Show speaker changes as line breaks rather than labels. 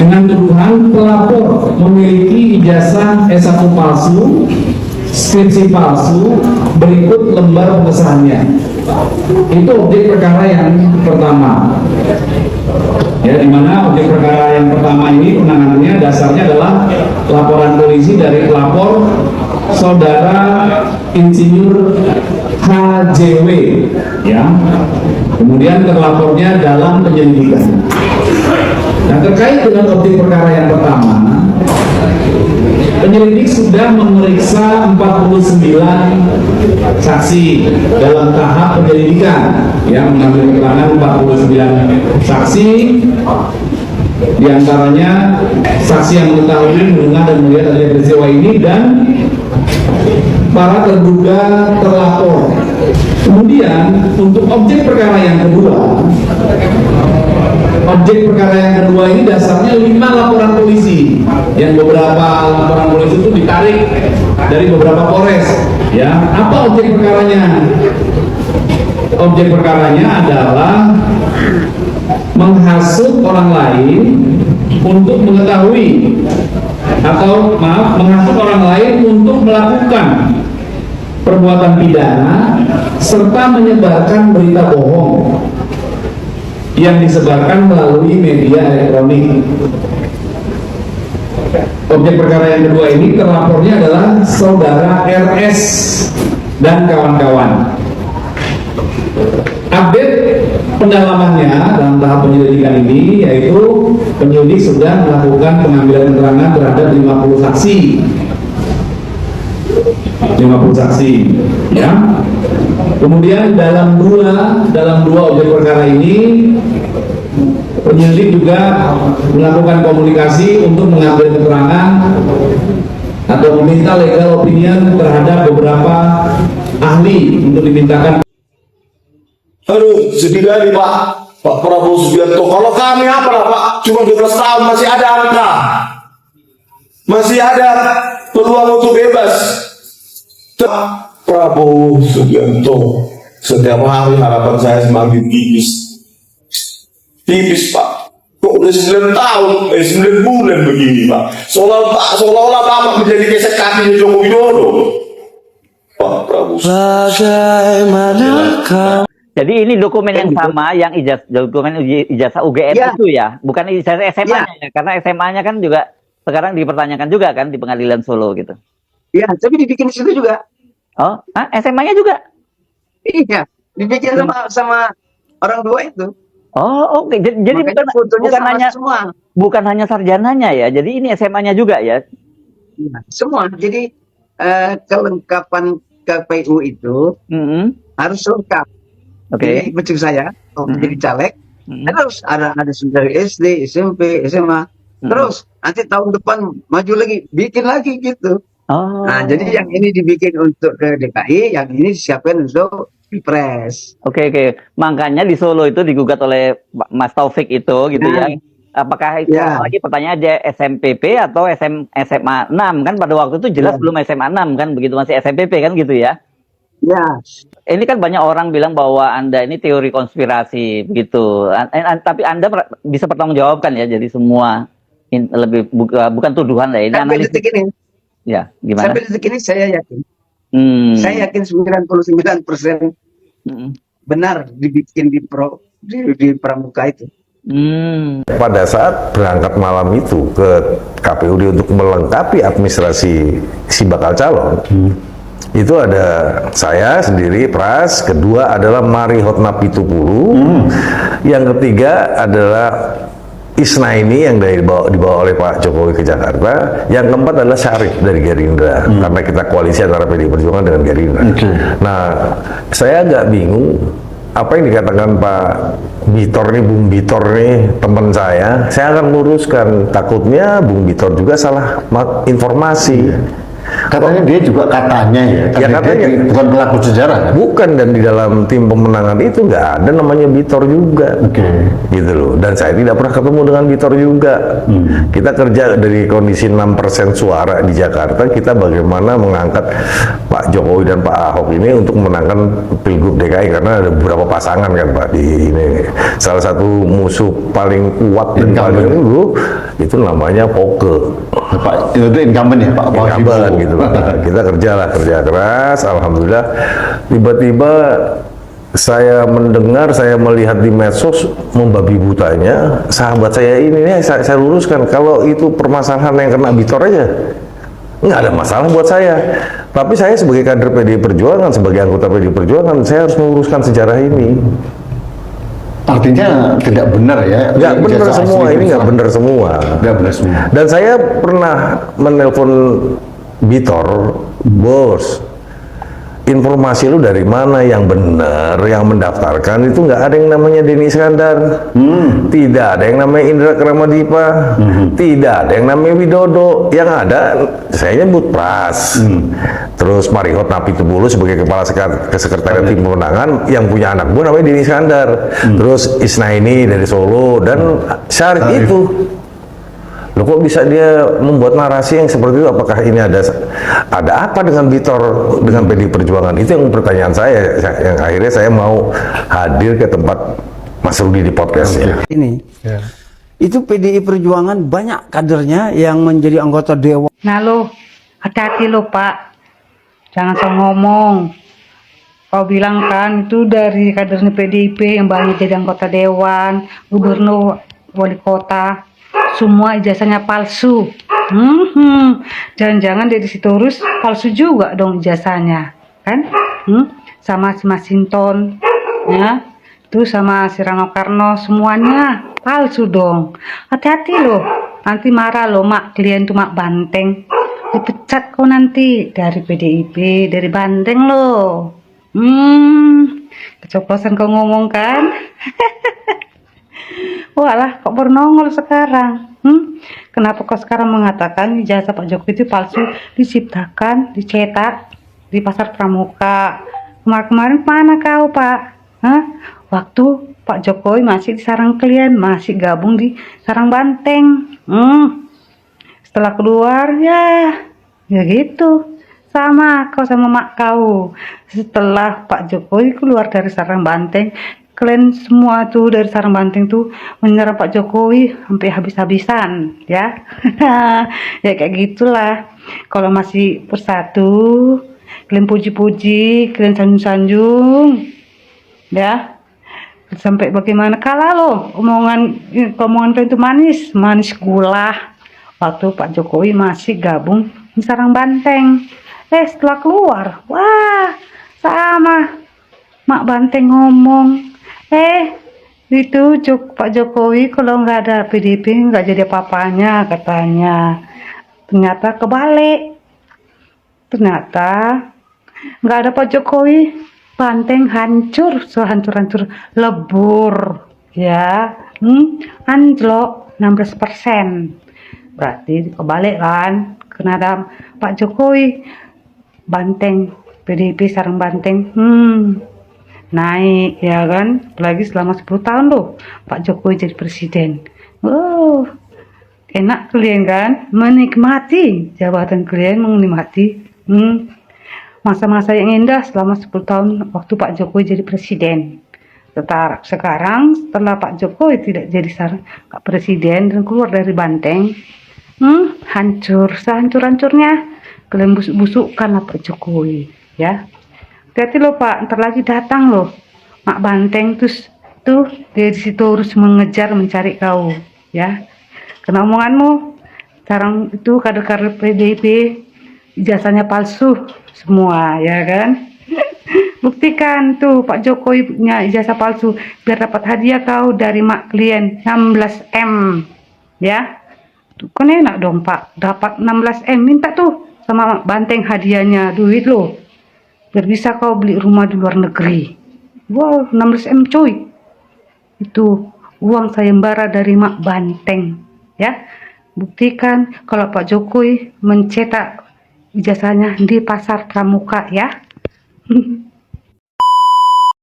dengan tuduhan pelapor memiliki ijazah S1 palsu, skripsi palsu, berikut lembar pengesahannya. Itu objek perkara yang pertama. Ya, di mana objek perkara yang pertama ini penanganannya dasarnya adalah laporan polisi dari pelapor saudara Insinyur HJW, ya. Kemudian terlapornya dalam penyelidikan. Nah, terkait dengan objek perkara yang pertama, penyelidik sudah memeriksa 49 saksi dalam tahap penyelidikan, yang mengambil keterangan 49 saksi, diantaranya saksi yang mengetahui, mendengar dan melihat adanya peristiwa ini, dan para terduga terlapor. Kemudian untuk objek perkara yang kedua, ini dasarnya 5 laporan polisi, yang beberapa laporan polisi itu ditarik dari beberapa polres. Ya, apa objek perkaranya? Objek perkaranya adalah menghasut orang lain untuk mengetahui, atau menghasut orang lain untuk melakukan perbuatan pidana serta menyebarkan berita bohong yang disebarkan melalui media elektronik. Objek perkara yang kedua ini terlapornya adalah saudara RS dan kawan-kawan. Update pendalamannya dalam tahap penyelidikan ini, yaitu penyelidik sudah melakukan pengambilan keterangan terhadap 50 saksi. 50 saksi, ya. Kemudian dalam dua objek perkara ini, penyelidik juga melakukan komunikasi untuk mengambil keterangan atau meminta legal opinion terhadap beberapa ahli untuk dimintakan.
Aduh, sedih kali Pak Prabowo Subianto. Kalau kami apalah Pak, cuma 12 tahun masih ada angka, masih ada peluang untuk bebas. Prabowo Subianto, setiap hari harapan saya semakin tipis Pak. Kok udah 9 tahun, 9 bulan begini Pak. Seolah-olah Bapak menjadi gesek kakinya Joko Widodo. Pak Prabowo.
Bagaimana kau? Jadi ini dokumen yang sama, yang dokumen ijazah UGM ya, itu ya, bukan ijazah SMA-nya ya, karena SMA-nya kan juga sekarang dipertanyakan juga kan di Pengadilan Solo gitu.
Iya, tapi dibikin di situ juga.
Oh, SMA-nya juga?
Iya, dibikin sama orang tua itu.
Oh, oke. Jadi bukan hanya sarjananya ya. Jadi ini SMA-nya juga ya.
Ya, semua. Jadi kelengkapan KPU itu harus lengkap. Oke. Maksud saya, jadi caleg, terus ada dari SD, SMP, SMA, terus nanti tahun depan maju lagi, bikin lagi gitu.
Oh.
Nah, jadi yang ini dibikin untuk ke DKI, yang ini disiapkan untuk Pilpres.
Oke. Makanya di Solo itu digugat oleh Mas Taufik itu gitu ya. Apakah itu lagi pertanyaan aja SMPP atau SMA 6 kan pada waktu itu jelas belum SMA 6 kan, begitu masih SMPP kan gitu ya.
Ya.
Ini kan banyak orang bilang bahwa Anda ini teori konspirasi begitu. Tapi Anda bisa bertanggungjawabkan ya, jadi semua lebih bukan tuduhan lah ini.
Sampai detik ini.
Ya, gimana?
Sampai detik ini saya yakin. Saya yakin 99% benar dibikin di pramuka itu.
Pada saat berangkat malam itu ke KPUD untuk melengkapi administrasi si bakal calon, itu ada saya sendiri, Pras, kedua adalah Mari Hotna Pitupulu, yang ketiga adalah Isna ini yang dibawa oleh Pak Jokowi ke Jakarta, yang keempat adalah Syarif dari Gerindra, karena kita koalisi antara PDI Perjuangan dengan Gerindra. Nah, saya agak bingung apa yang dikatakan Pak Bitor nih, Bung Bitor nih, teman saya akan luruskan, takutnya Bung Bitor juga salah informasi.
Katanya dia juga katanya ya,
Ya katanya.
dia bukan pelaku sejarah kan?
Bukan, dan di dalam tim pemenangan itu nggak ada namanya Bitor juga, gitu loh. Dan saya tidak pernah ketemu dengan Bitor juga. Kita kerja dari kondisi 6% suara di Jakarta, kita bagaimana mengangkat Pak Jokowi dan Pak Ahok ini untuk memenangkan Pilgub DKI, karena ada beberapa pasangan kan Pak di ini. Salah satu musuh paling kuat dan paling dulu itu namanya Poke.
Pak itu incumbent ya Pak.
Incumbent gitu. Kita kerja keras, alhamdulillah. Tiba-tiba saya mendengar, saya melihat di medsos membabi butanya sahabat saya ini, saya luruskan, kalau itu permasalahan yang kena Bitor aja nggak ada masalah buat saya, tapi saya sebagai kader PDI Perjuangan, sebagai anggota PDI Perjuangan, saya harus meluruskan sejarah ini.
Artinya tidak benar ya?
Nggak benar semua, ini nggak benar semua.
Nggak benar semua.
Dan saya pernah menelpon Bitor, bos, informasi lu dari mana yang benar, yang mendaftarkan itu nggak ada yang namanya Denny Iskandar, tidak ada yang namanya Indra Kramadipa, tidak ada yang namanya Widodo, yang ada saya nyebut Pras, terus Marihot Napitupulu sebagai kepala sekretariat tim pemenangan, yang punya anak gue namanya Denny Iskandar, terus Isnaini dari Solo, dan Syarif itu. Loh, kok bisa dia membuat narasi yang seperti itu? Apakah ini ada apa dengan Bitor, dengan PDI Perjuangan? Itu yang pertanyaan saya, yang akhirnya saya mau hadir ke tempat Mas Rudi di podcastnya.
Ini itu PDI Perjuangan banyak kadernya yang menjadi anggota dewan.
Nah lo, hati-hati lo Pak, jangan salah ngomong. Kau bilang kan itu dari kadernya PDIP yang banyak jadi anggota dewan, gubernur, wali kota. Semua ijazahnya palsu. Jangan-jangan dari Sitorus palsu juga dong ijazahnya, kan? Sama si Masinton, ya, tuh sama si Rano Karno, semuanya palsu dong. Hati-hati loh, nanti marah loh mak klien tuh mak Banteng, dipecat kau nanti dari PDIP, dari Banteng loh. Keceplosan kau ngomong kan? Walah, kok baru nongol sekarang? Kenapa kau sekarang mengatakan ijazah Pak Jokowi itu palsu, diciptakan, dicetak di pasar pramuka? Kemarin mana kau Pak? Waktu Pak Jokowi masih di sarang klien, masih gabung di sarang Banteng. Setelah keluar ya gitu. Sama kau sama mak kau. Setelah Pak Jokowi keluar dari sarang Banteng, kalian semua tuh dari sarang Banteng tuh menyerang Pak Jokowi sampai habis-habisan, ya. Ya kayak gitulah. Kalau masih bersatu, kalian puji-puji, kalian sanjung-sanjung, ya. Sampai bagaimana kalah loh, omongan kalian itu manis gula. Waktu Pak Jokowi masih gabung di sarang Banteng. Setelah keluar, wah, sama mak Banteng ngomong, itu Pak Jokowi kalau nggak ada PDIP nggak jadi apa-apanya katanya. Ternyata kebalik. Ternyata nggak ada Pak Jokowi, Banteng hancur, sehancur-hancur, lebur, ya, anjlok 16%. Berarti kebalik kan? Karena ada Pak Jokowi, Banteng, PDIP sarang Banteng, naik, ya kan? Apalagi selama 10 tahun loh Pak Jokowi jadi presiden. Enak kalian kan menikmati jabatan kalian, menikmati masa-masa yang indah selama 10 tahun waktu Pak Jokowi jadi presiden. Tetapi sekarang setelah Pak Jokowi tidak jadi presiden dan keluar dari Banteng, hancur, sehancur-hancurnya kalian busuk-busukkan Pak Jokowi, ya. Hati-hati loh Pak, ntar lagi datang loh mak Banteng tuh dari situ harus mengejar mencari kau, ya. Karena omonganmu sekarang itu kader-kader PDIP ijazahnya palsu semua, ya kan? Buktikan tuh Pak Jokowi punya ijazah palsu biar dapat hadiah kau dari mak klien 16M, ya. Tuh kan enak dong Pak, dapat 16M, minta tuh sama mak Banteng hadiahnya, duit loh, biar bisa kau beli rumah di luar negeri. Wow, 16M cuy, itu uang sayembara dari mak Banteng, ya. Buktikan kalau Pak Jokowi mencetak ijazahnya di Pasar Pramuka ya.